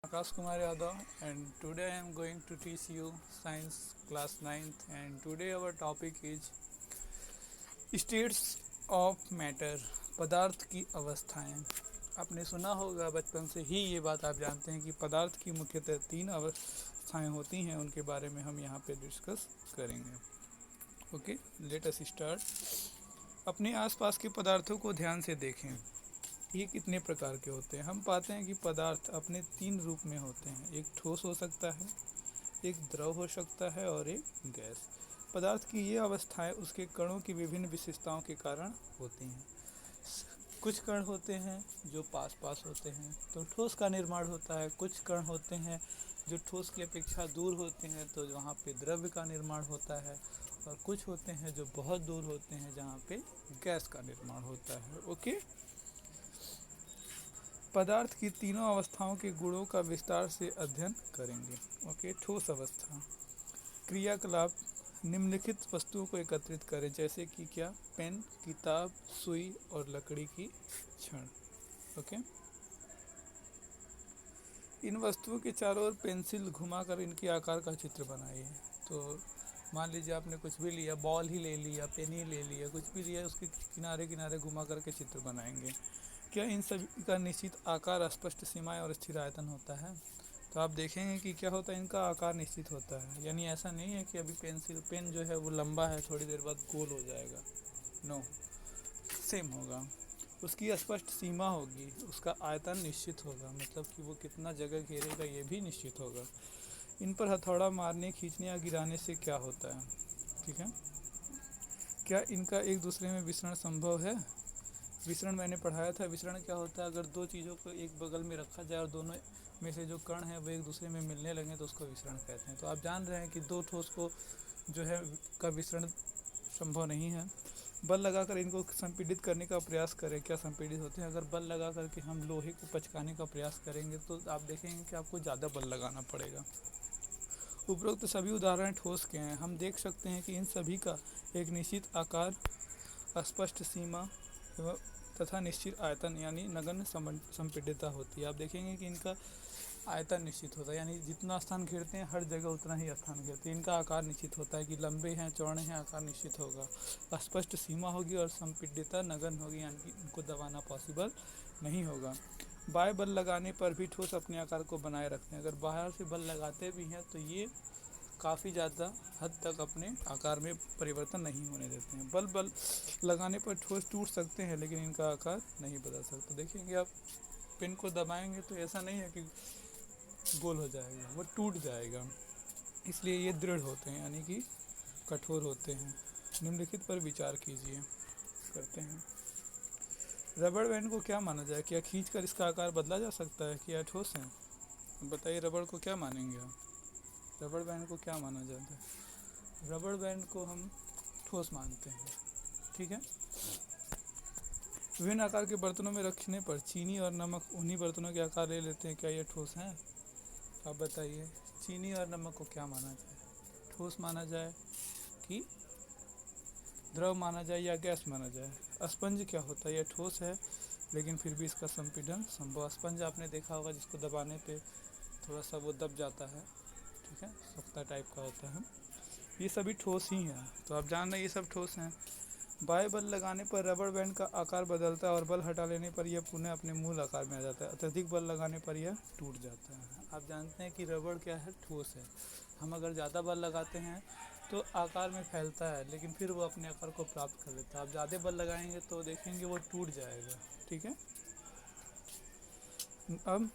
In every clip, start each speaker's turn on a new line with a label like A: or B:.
A: Akash Kumar Yadav, and today I am going to teach you science class 9th, and today our topic is states of matter, पदार्थ की अवस्थाएं। आपने सुना होगा बचपन से ही ये बात आप जानते हैं कि पदार्थ की मुख्यतः 3 अवस्थाएं होती हैं, उनके बारे में हम यहाँ पे डिस्कस करेंगे। Okay, let us start. अपने आसपास के पदार्थों को ध्यान से देखें, ये कितने प्रकार के होते हैं। हम पाते हैं कि पदार्थ अपने 3 रूप में होते हैं। एक ठोस हो सकता है, एक द्रव हो सकता है और एक गैस। पदार्थ की ये अवस्थाएं उसके कणों की विभिन्न विशेषताओं के कारण होती हैं। कुछ कण होते हैं जो पास पास होते हैं तो ठोस का निर्माण होता है, कुछ कण होते हैं जो ठोस की अपेक्षा दूर होते हैं तो वहाँ पे द्रव्य का निर्माण होता है, और कुछ होते हैं जो बहुत दूर होते हैं जहाँ पे गैस का निर्माण होता है। ओके, पदार्थ की तीनों अवस्थाओं के गुणों का विस्तार से अध्ययन करेंगे। ओके, ठोस अवस्था। क्रियाकलाप, निम्नलिखित वस्तुओं को एकत्रित करें, जैसे कि क्या, पेन, किताब, सुई और लकड़ी की छड़। ओके, इन वस्तुओं के चारों ओर पेंसिल घुमाकर इनके आकार का चित्र बनाइए। तो मान लीजिए आपने कुछ भी लिया, बॉल ही ले लिया, पेन ही ले लिया, कुछ भी लिया, उसके किनारे किनारे घुमा करके चित्र बनाएंगे। क्या इन सभी का निश्चित आकार, स्पष्ट सीमाएं और स्थिर आयतन होता है? तो आप देखेंगे कि क्या होता है, इनका आकार निश्चित होता है। यानी ऐसा नहीं है कि अभी पेन जो है वो लंबा है, थोड़ी देर बाद गोल हो जाएगा। नो, सेम होगा। उसकी स्पष्ट सीमा होगी, उसका आयतन निश्चित होगा, मतलब कि वो कितना जगह घेरेगा ये भी निश्चित होगा। इन पर हथौड़ा मारने, खींचने या गिराने से क्या होता है? ठीक है, क्या इनका एक दूसरे में विसरण संभव है? विसरण मैंने पढ़ाया था। विसरण क्या होता है, अगर दो चीज़ों को एक बगल में रखा जाए और दोनों में से जो कण हैं वो एक दूसरे में मिलने लगें तो उसको विसरण कहते हैं। तो आप जान रहे हैं कि दो ठोस को जो है का विसरण संभव नहीं है। बल लगाकर इनको संपीड़ित करने का प्रयास करें, क्या संपीड़ित होते हैं? अगर बल लगा करके हम लोहे को पचकाने का प्रयास करेंगे तो आप देखेंगे कि आपको ज़्यादा बल लगाना पड़ेगा। उपरोक्त सभी उदाहरण ठोस के हैं। हम देख सकते हैं कि इन सभी का एक निश्चित आकार, स्पष्ट सीमा एवं तथा निश्चित आयतन यानी नगण्य संपीड्यता होती है। आप देखेंगे कि इनका आयतन निश्चित होता है, यानी जितना स्थान घेरते हैं हर जगह उतना ही स्थान घेरते हैं। इनका आकार निश्चित होता है कि लंबे हैं, चौड़े हैं, आकार निश्चित होगा। स्पष्ट सीमा होगी और संपीड्यता नगण्य होगी, यानी कि इनको दबाना पॉसिबल नहीं होगा। बाह्य बल लगाने पर भी ठोस अपने आकार को बनाए रखते हैं। अगर बाहर से बल लगाते भी हैं तो ये काफ़ी ज़्यादा हद तक अपने आकार में परिवर्तन नहीं होने देते हैं। बल लगाने पर ठोस टूट सकते हैं लेकिन इनका आकार नहीं बदल सकता। देखेंगे आप पेन को दबाएंगे तो ऐसा नहीं है कि गोल हो जाएगा, वो टूट जाएगा। इसलिए ये दृढ़ होते हैं, यानी कि कठोर होते हैं। निम्नलिखित पर विचार कीजिए, करते हैं। रबड़ बैंड को क्या माना जाए? क्या खींचकर इसका आकार बदला जा सकता है? क्या ठोस है? बताइए, रबड़ को क्या मानेंगे आप? रबड़ बैंड को क्या माना जाता है? रबड़ बैंड को हम ठोस मानते हैं। ठीक है, विभिन्न आकार के बर्तनों में रखने पर चीनी और नमक उन्हीं बर्तनों के आकार ले लेते हैं। क्या ये ठोस हैं? आप बताइए, चीनी और नमक को क्या माना जाए? ठोस माना जाए कि द्रव माना जाए या गैस माना जाए? स्पंज क्या होता है? यह ठोस है लेकिन फिर भी इसका संपीड़न संभव। स्पंज आपने देखा होगा जिसको दबाने पे थोड़ा सा वो दब जाता है, ठीक है, सख्ता टाइप का होता है। ये सभी ठोस ही हैं, तो आप जान रहे हैं ये सब ठोस हैं। बाह्य बल लगाने पर रबड़ बैंड का आकार बदलता है और बल हटा लेने पर यह पुनः अपने मूल आकार में आ जाता है। अत्यधिक बल लगाने पर यह टूट जाता है। आप जानते हैं कि रबड़ क्या है? ठोस है। हम अगर ज़्यादा बल लगाते हैं तो आकार में फैलता है लेकिन फिर वो अपने आकार को प्राप्त कर लेता है। आप ज़्यादा बल लगाएंगे तो देखेंगे वो टूट जाएगा। ठीक है, अब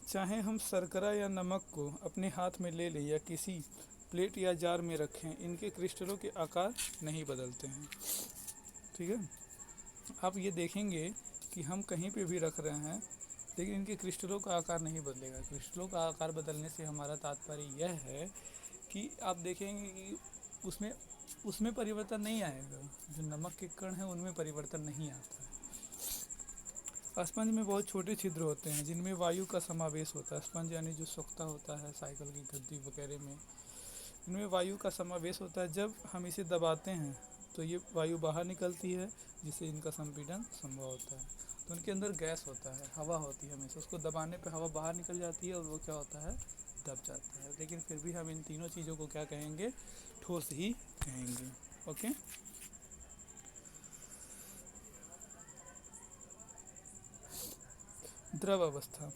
A: चाहे हम शर्करा या नमक को अपने हाथ में ले लें या किसी प्लेट या जार में रखें, इनके क्रिस्टलों के आकार नहीं बदलते हैं। ठीक है, आप ये देखेंगे कि हम कहीं पे भी रख रहे हैं लेकिन इनके क्रिस्टलों का आकार नहीं बदलेगा। क्रिस्टलों का आकार बदलने से हमारा तात्पर्य यह है कि आप देखेंगे कि उसमें उसमें परिवर्तन नहीं आएगा। जो नमक के कण हैं उनमें परिवर्तन नहीं आता है। स्पंज में बहुत छोटे छिद्र होते हैं जिनमें वायु का समावेश होता है। स्पंज यानी जो सोखता होता है साइकिल की गद्दी वगैरह में, इनमें वायु का समावेश होता है। जब हम इसे दबाते हैं तो ये वायु बाहर निकलती है, जिससे इनका संपीड़न संभव होता है। तो उनके अंदर गैस होता है, हवा होती है हमेशा, उसको दबाने पे हवा बाहर निकल जाती है और वो क्या होता है, दब जाता है। लेकिन फिर भी हम इन तीनों चीज़ों को क्या कहेंगे, ठोस ही कहेंगे। ओके। द्रव अवस्था,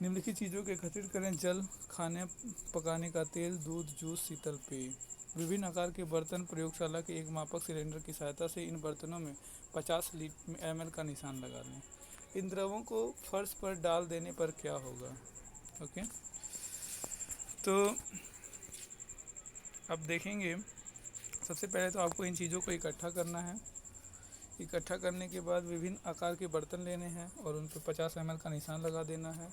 A: निम्नलिखित चीज़ों को एकत्रित करें: जल, खाने पकाने का तेल, दूध, जूस, शीतल पेय। विभिन्न आकार के बर्तन, प्रयोगशाला के एक मापक सिलेंडर की सहायता से इन बर्तनों में 50 ml का निशान लगा लें। इन द्रवों को फर्श पर डाल देने पर क्या होगा। ओके, तो अब देखेंगे, सबसे पहले तो आपको इन चीज़ों को इकट्ठा करना है। इकट्ठा करने के बाद विभिन्न आकार के बर्तन लेने हैं और उन पर 50 ml का निशान लगा देना है।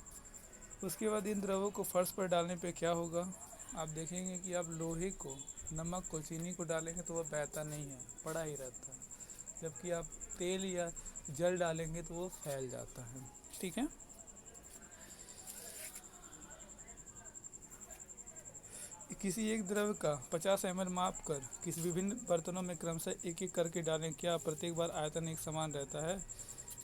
A: उसके बाद इन द्रवों को फर्श पर डालने पे क्या होगा, आप देखेंगे कि आप लोहे को, नमक को, चीनी को डालेंगे तो वह बहता नहीं है, पड़ा ही रहता है। जबकि आप तेल या जल डालेंगे तो वो फैल जाता है। ठीक है। किसी एक द्रव का 50 ml माप कर किसी विभिन्न बर्तनों में क्रमशः एक एक करके डालें। क्या प्रत्येक बार आयतन एक समान रहता है?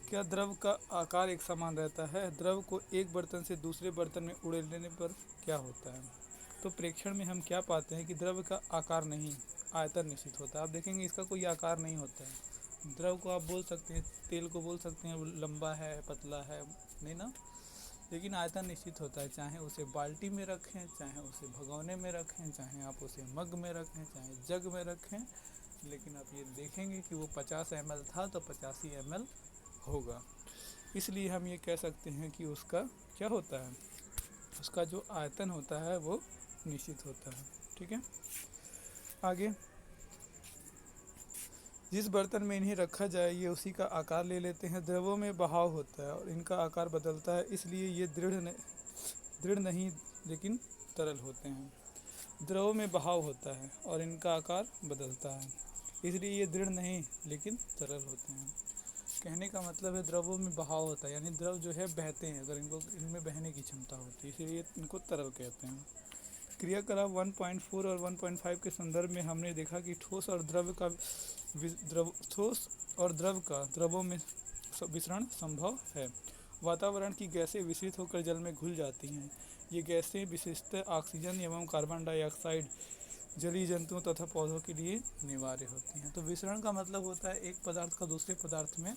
A: क्या द्रव का आकार एक समान रहता है? द्रव को एक बर्तन से दूसरे बर्तन में उड़ेलने पर क्या होता है? तो प्रेक्षण में हम क्या पाते हैं कि द्रव का आकार नहीं, आयतन निश्चित होता है। आप देखेंगे इसका कोई आकार नहीं होता है। द्रव को आप बोल सकते हैं, तेल को बोल सकते हैं लंबा है, पतला है, नहीं ना, लेकिन आयतन निश्चित होता है। चाहे उसे बाल्टी में रखें, चाहे उसे भगोने में रखें, चाहे आप उसे मग में रखें, चाहे जग में रखें, लेकिन आप ये देखेंगे कि वो 50 ml था तो 85 ml होगा। इसलिए हम ये कह सकते हैं कि उसका क्या होता है, उसका जो आयतन होता है वो निश्चित होता है। ठीक है। आगे, जिस बर्तन में इन्हें रखा जाए ये उसी का आकार ले लेते हैं। द्रवों में बहाव होता है और इनका आकार बदलता है, इसलिए ये दृढ़ नहीं लेकिन तरल होते हैं। द्रवों में बहाव होता है और इनका आकार बदलता है, इसलिए ये दृढ़ नहीं लेकिन तरल होते हैं। कहने का मतलब है द्रवों में बहाव होता है, यानी द्रव जो है बहते हैं, अगर इनमें बहने की क्षमता होती है, इसलिए इनको तरल कहते हैं। क्रियाकलाप 1.4 और 1.5 के संदर्भ में हमने देखा कि ठोस और द्रव का द्रवों में विसरण संभव है। वातावरण की गैसें विसरित होकर जल में घुल जाती हैं। ये गैसें विशेषतः ऑक्सीजन एवं कार्बन डाइऑक्साइड जलीय जंतुओं तथा पौधों के लिए अनिवार्य होती हैं। तो विसरण का मतलब होता है एक पदार्थ का दूसरे पदार्थ में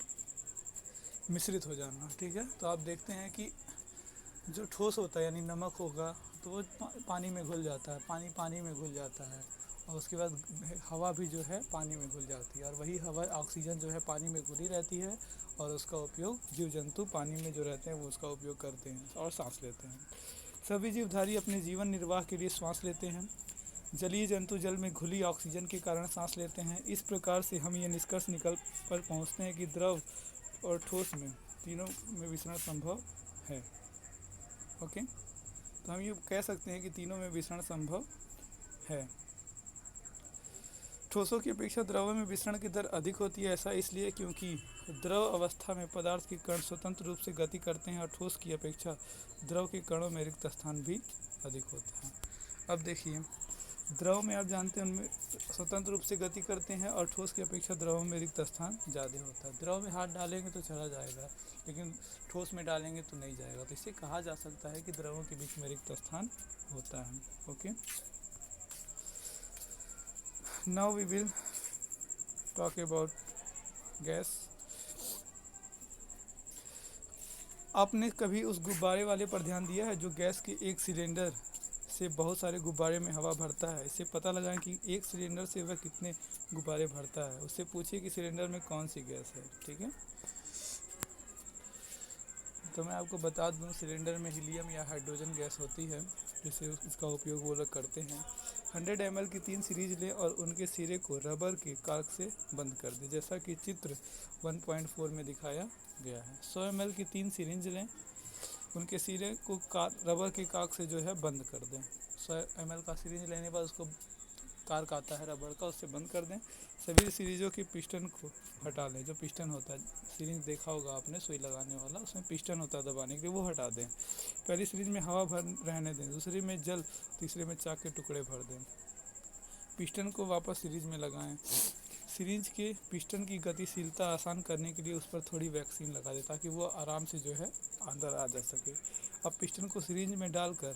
A: मिश्रित हो जाना। ठीक है। तो आप देखते हैं कि जो ठोस होता है यानी नमक होगा तो वो पानी में घुल जाता है, पानी में घुल जाता है, और उसके बाद हवा भी जो है पानी में घुल जाती है, और वही हवा ऑक्सीजन जो है पानी में घुली रहती है, और उसका उपयोग जीव जंतु पानी में जो रहते हैं वो उसका उपयोग करते हैं और सांस लेते हैं। सभी जीवधारी अपने जीवन निर्वाह के लिए श्वास लेते हैं। जलीय जंतु जल में घुली ऑक्सीजन के कारण सांस लेते हैं। इस प्रकार से हम ये निष्कर्ष निकल पर पहुँचते हैं कि द्रव और ठोस में तीनों में विसरण संभव है। ओके, तो हम ये कह सकते हैं कि तीनों में विसरण संभव है। ठोसों की अपेक्षा द्रवों में विसरण की दर अधिक होती है। ऐसा इसलिए क्योंकि द्रव अवस्था में पदार्थ के कण स्वतंत्र रूप से गति करते हैं और ठोस की अपेक्षा द्रव के कणों में रिक्त स्थान भी अधिक होता है। अब देखिए, द्रव में आप जानते हैं उनमें स्वतंत्र रूप से गति करते हैं और ठोस की अपेक्षा द्रव में रिक्त स्थान ज़्यादा होता है। द्रव में हाथ डालेंगे तो चला जाएगा, लेकिन ठोस में डालेंगे तो नहीं जाएगा। तो इससे कहा जा सकता है कि द्रवों के बीच में रिक्त स्थान होता है। Okay, now we will talk about gas. आपने कभी उस गुब्बारे वाले पर ध्यान दिया है जो गैस के एक सिलेंडर से बहुत सारे गुब्बारे में हवा भरता है? इससे पता लगाएं कि एक सिलेंडर से वह कितने गुब्बारे भरता है। उससे पूछिए कि सिलेंडर में कौन सी गैस है। ठीक है, तो मैं आपको बता दूं, सिलेंडर में हीलियम या हाइड्रोजन गैस होती है, जिससे इसका उपयोग वो लोग करते हैं। 100 ml की 3 सीरीज लें और उनके सिरे को रबर के काक से बंद कर दें, जैसा कि चित्र 1.4 में दिखाया गया है। 100 ml की 3 सिरिंज लें, उनके सिरे को रबर के काक से जो है बंद कर दें। 100 ml का सिरिंज लेने के बाद उसको कार्क आता है रबड़ का, उससे बंद कर दें। सभी सीरीजों के पिस्टन को हटा दें। जो पिस्टन होता है, सीरीज देखा होगा आपने सुई लगाने वाला, उसमें पिस्टन होता है दबाने के लिए, वो हटा दें। पहली सीरीज में हवा भर रहने दें, दूसरी में जल, तीसरे में चाक के टुकड़े भर दें। पिस्टन को वापस सीरीज में लगाएं। सीरीज के पिस्टन की गतिशीलता आसान करने के लिए उस पर थोड़ी वैक्सीन लगा दें ताकि वो आराम से जो है अंदर आ जा सके। अब पिस्टन को सीरीज में डालकर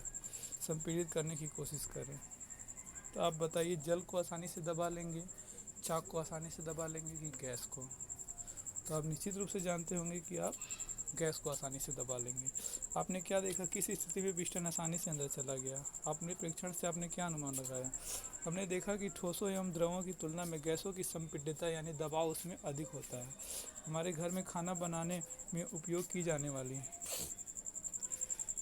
A: संपीड़ित करने की कोशिश करें। तो आप बताइए, जल को आसानी से दबा लेंगे, चाक को आसानी से दबा लेंगे कि गैस को? तो आप निश्चित रूप से जानते होंगे कि आप गैस को आसानी से दबा लेंगे। आपने क्या देखा, किस स्थिति में पिस्टन आसानी से अंदर चला गया? अपने परीक्षण से आपने क्या अनुमान लगाया? हमने देखा कि ठोसों एवं द्रवों की तुलना में गैसों की संपीड्यता यानी दबाव उसमें अधिक होता है। हमारे घर में खाना बनाने में उपयोग की जाने वाली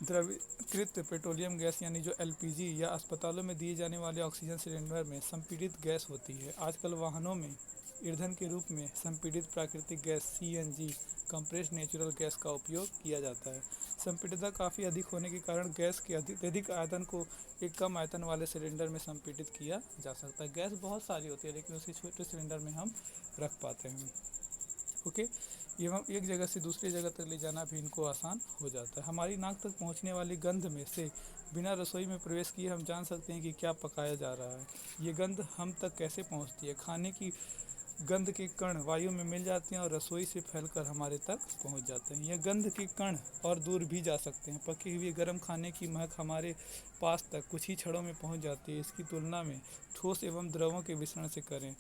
A: द्रवीकृत पेट्रोलियम गैस यानी जो LPG या अस्पतालों में दिए जाने वाले ऑक्सीजन सिलेंडर में संपीड़ित गैस होती है। आजकल वाहनों में ईंधन के रूप में संपीड़ित प्राकृतिक gas CNG compressed natural gas का उपयोग किया जाता है। संपीड़ितता काफ़ी अधिक होने के कारण गैस के अधिक आयतन को एक कम आयतन वाले सिलेंडर में संपीड़ित किया जा सकता है। गैस बहुत सारी होती है लेकिन उसी छोटे सिलेंडर में हम रख पाते हैं। ओके, एवं एक जगह से दूसरी जगह तक ले जाना भी इनको आसान हो जाता है। हमारी नाक तक पहुंचने वाली गंध में से बिना रसोई में प्रवेश किए हम जान सकते हैं कि क्या पकाया जा रहा है। ये गंध हम तक कैसे पहुंचती है? खाने की गंध के कण वायु में मिल जाते हैं और रसोई से फैलकर हमारे तक पहुंच जाते हैं। यह गंध के कण और दूर भी जा सकते हैं। पके हुए गर्म खाने की महक हमारे पास तक कुछ ही क्षणों में पहुंच जाती है। इसकी तुलना में ठोस एवं द्रवों के मिश्रण से करें।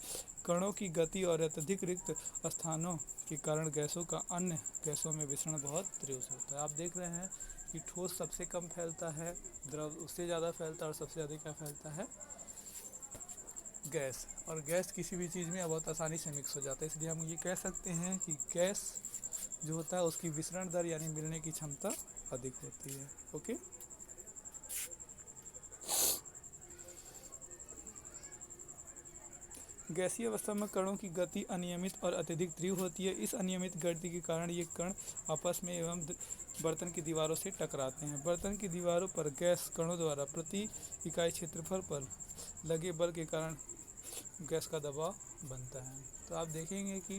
A: कणों की गति और अत्यधिक रिक्त स्थानों के कारण गैसों का अन्य गैसों में मिश्रण बहुत तीव्र होता है। आप देख रहे हैं कि ठोस सबसे कम फैलता है, द्रव उससे ज़्यादा फैलता है और सबसे अधिक क्या फैलता है? गैस। और गैस किसी भी चीज़ में बहुत आसानी से मिक्स हो जाता है, इसलिए हम ये कह सकते हैं कि गैस जो होता है उसकी विसरण दर यानी मिलने की क्षमता अधिक होती है। ओके, गैसीय अवस्था में कणों की गति अनियमित और अत्यधिक तीव्र होती है। इस अनियमित गति के कारण ये कण आपस में एवं बर्तन की दीवारों से टकराते हैं। बर्तन की दीवारों पर गैस कणों द्वारा प्रति इकाई क्षेत्रफल पर लगे बल के कारण गैस का दबाव बनता है। तो आप देखेंगे कि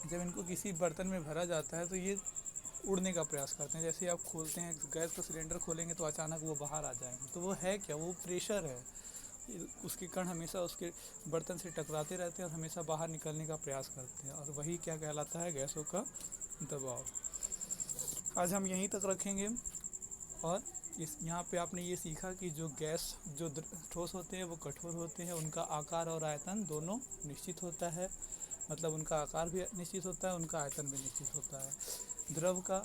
A: जब इनको किसी बर्तन में भरा जाता है तो ये उड़ने का प्रयास करते हैं। जैसे आप खोलते हैं गैस का सिलेंडर खोलेंगे तो अचानक वो बाहर आ जाएंगे, तो वो है क्या? वो प्रेशर है। उसके कण हमेशा उसके बर्तन से टकराते रहते हैं और हमेशा बाहर निकलने का प्रयास करते हैं, और वही क्या कहलाता है? गैसों का दबाव। आज हम यहीं तक रखेंगे। और इस यहाँ पे आपने ये सीखा कि जो गैस जो ठोस होते हैं वो कठोर होते हैं, उनका आकार और आयतन दोनों निश्चित होता है। मतलब उनका आकार भी निश्चित होता है, उनका आयतन भी निश्चित होता है। द्रव का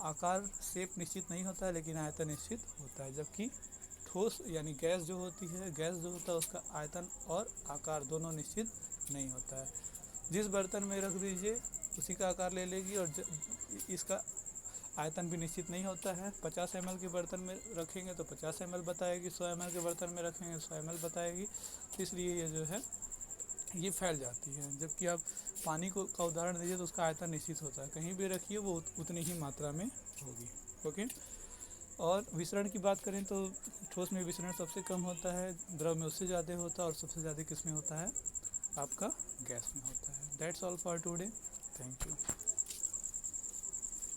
A: आकार शेप निश्चित नहीं होता है लेकिन आयतन निश्चित होता है, जबकि ठोस यानी गैस जो होती है, गैस जो होता है उसका आयतन और आकार दोनों निश्चित नहीं होता है। जिस बर्तन में रख दीजिए उसी का आकार ले लेगी, और इसका आयतन भी निश्चित नहीं होता है। 50 ml के बर्तन में रखेंगे तो 50 ml बताएगी, 100 ml के बर्तन में रखेंगे 100 ml बताएगी। तो इसलिए ये जो है ये फैल जाती है। जबकि आप पानी का उदाहरण दीजिए तो उसका आयतन निश्चित होता है, कहीं भी रखिए वो उतनी ही मात्रा में होगी। ओके, और विसरण की बात करें तो ठोस में विसरण सबसे कम होता है, द्रव में उससे ज़्यादा होता है, और सबसे ज़्यादा किस में होता है? आपका गैस में होता है। That's all for today. Thank you.